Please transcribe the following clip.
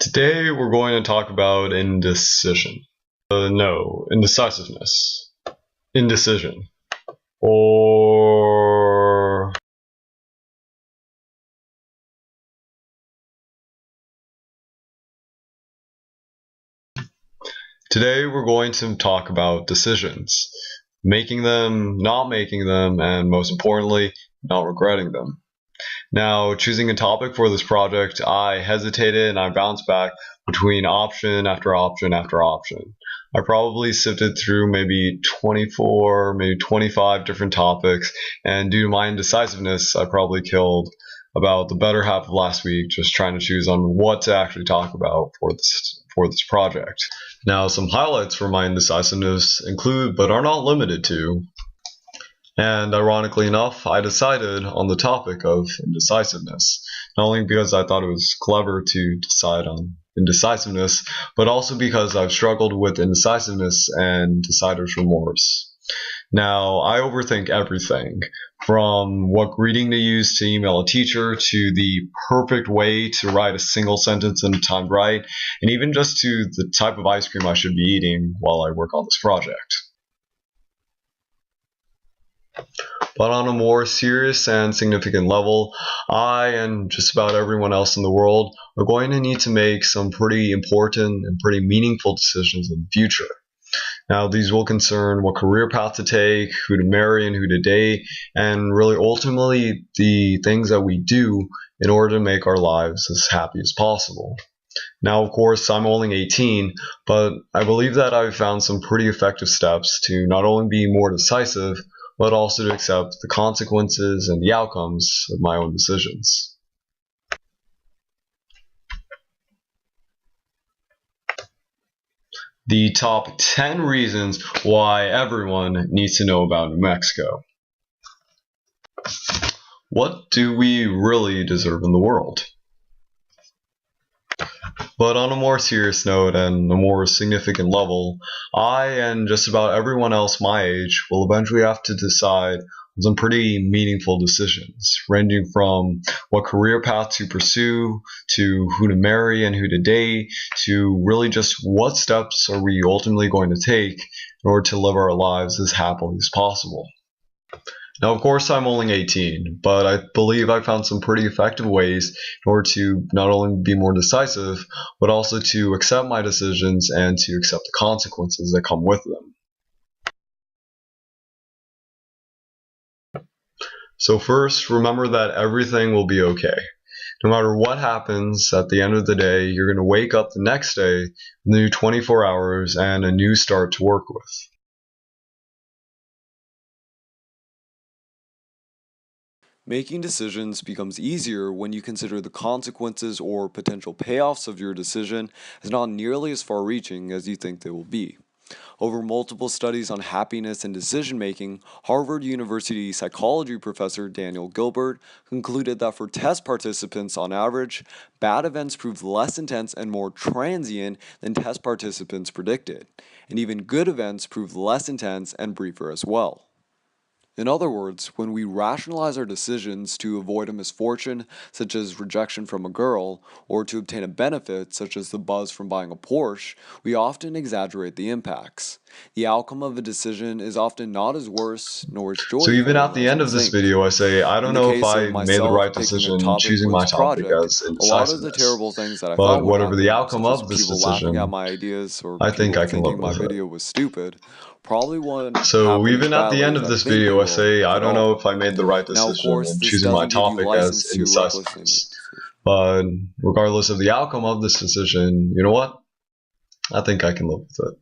Today we're going to talk about indecision. No, indecisiveness. Indecision. Or... Today we're going to talk about decisions. Making them, not making them, and most importantly, not regretting them. Now, choosing a topic for this project, I hesitated and I bounced back between option after option after option. I probably sifted through maybe 24, maybe 25 different topics, and due to my indecisiveness, I probably killed about the better half of last week just trying to choose on what to actually talk about for this project. Now, some highlights for my indecisiveness include, but are not limited to, and ironically enough, I decided on the topic of indecisiveness, not only because I thought it was clever to decide on indecisiveness, but also because I've struggled with indecisiveness and decider's remorse. Now, I overthink everything, from what greeting to use to email a teacher, to the perfect way to write a single sentence in timed right, and even just to the type of ice cream I should be eating while I work on this project. But on a more serious and significant level, I and just about everyone else in the world are going to need to make some pretty important and pretty meaningful decisions in the future. Now, these will concern what career path to take, who to marry and who to date, and really ultimately the things that we do in order to make our lives as happy as possible. Now, of course, I'm only 18, but I believe that I've found some pretty effective steps to not only be more decisive, but also to accept the consequences and the outcomes of my own decisions. The top 10 reasons why everyone needs to know about New Mexico. What do we really deserve in the world? But on a more serious note and a more significant level, I and just about everyone else my age will eventually have to decide on some pretty meaningful decisions, ranging from what career path to pursue, to who to marry and who to date, to really just what steps are we ultimately going to take in order to live our lives as happily as possible. Now, of course, I'm only 18, but I believe I found some pretty effective ways in order to not only be more decisive, but also to accept my decisions and to accept the consequences that come with them. So first, remember that everything will be okay. No matter what happens, at the end of the day, you're going to wake up the next day, new 24 hours, and a new start to work with. Making decisions becomes easier when you consider the consequences or potential payoffs of your decision as not nearly as far-reaching as you think they will be. Over multiple studies on happiness and decision-making, Harvard University psychology professor Daniel Gilbert concluded that for test participants on average, bad events proved less intense and more transient than test participants predicted, and even good events proved less intense and briefer as well. In other words, when we rationalize our decisions to avoid a misfortune, such as rejection from a girl, or to obtain a benefit, such as the buzz from buying a Porsche, we often exaggerate the impacts. The outcome of a decision is often not as worse nor as joyful. So even at the end of this video, I say, I don't know if I made the right decision choosing my topic as indecisiveness. A lot of the terrible things that I but thought would whatever happen, the outcome such as of this people decision, laughing at my ideas or I think people I can live thinking my with it. video was stupid, probably wouldn't So happen even as at the badly end as of I this think they video, I will, say, I at don't know all. if I made the right Now, of decision course, in this choosing my doesn't give you topic as license to recklessly make indecisiveness. decisions. But regardless of the outcome of this decision, you know what? I think I can live with it.